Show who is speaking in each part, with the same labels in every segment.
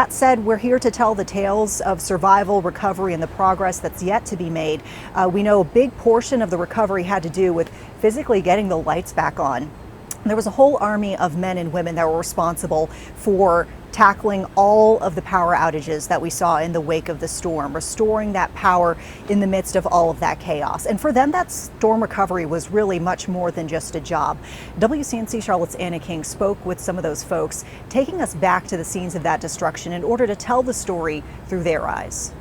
Speaker 1: That said, we're here to tell the tales of survival, recovery, and the progress that's yet to be made. We know a big portion of the recovery had to do with physically getting the lights back on. There was a whole army of men and women that were responsible for tackling all of the power outages that we saw in the wake of the storm, restoring that power in the midst of all of that chaos. And for them, that storm recovery was really much more than just a job. WCNC Charlotte's Anna King spoke with some of those folks, taking us back to the scenes of that destruction in order to tell the story through their eyes.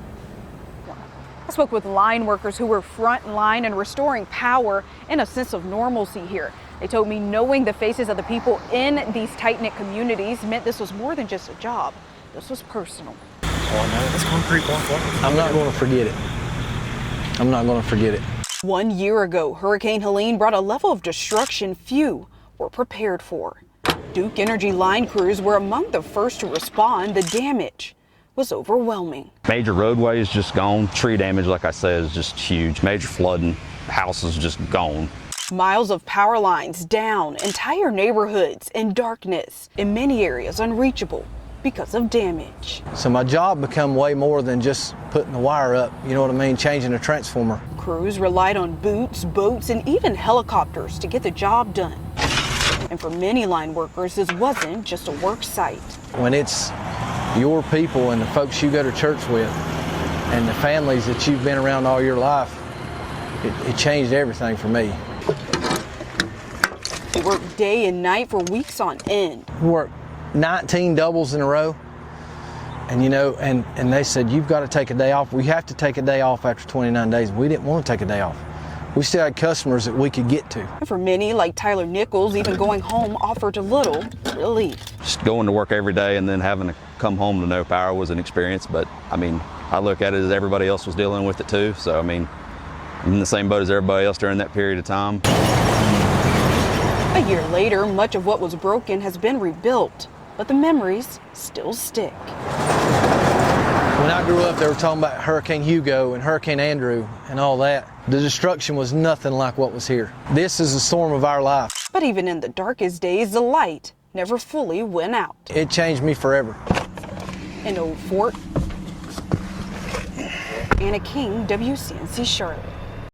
Speaker 2: I spoke with line workers who were front line in restoring power and a sense of normalcy here. They told me knowing the faces of the people in these tight-knit communities meant this was more than just a job. This was personal.
Speaker 3: Oh no, this concrete block.
Speaker 4: I'm not going to forget it. I'm not going to forget it.
Speaker 2: 1 year ago, Hurricane Helene brought a level of destruction few were prepared for. Duke Energy line crews were among the first to respond. The damage was overwhelming.
Speaker 5: Major roadways just gone. Tree damage, like I said, is just huge. Major flooding, houses just gone.
Speaker 2: Miles of power lines down, entire neighborhoods in darkness, in many areas unreachable because of damage.
Speaker 4: So my job became way more than just putting the wire up, you know what I mean, changing a transformer.
Speaker 2: Crews relied on boots, boats, and even helicopters to get the job done. And for many line workers, this wasn't just a work site.
Speaker 4: When it's your people and the folks you go to church with and the families that you've been around all your life, it changed everything for me.
Speaker 2: They worked day and night for weeks on end.
Speaker 4: We worked 19 doubles in a row, and you know, and they said, you've got to take a day off. We have to take a day off after 29 days. We didn't want to take a day off. We still had customers that we could get to.
Speaker 2: And for many, like Tyler Nichols, even going home offered a little relief.
Speaker 5: Just going to work every day and then having to come home to no power was an experience, but I mean, I look at it as everybody else was dealing with it too, so I mean, I'm in the same boat as everybody else during that period of time.
Speaker 2: A year later, much of what was broken has been rebuilt, but the memories still stick.
Speaker 4: When I grew up, they were talking about Hurricane Hugo and Hurricane Andrew and all that. The destruction was nothing like what was here. This is the storm of our life.
Speaker 2: But even in the darkest days, the light never fully went out.
Speaker 4: It changed me forever.
Speaker 2: In Old Fort, Anna King, WCNC Charlotte.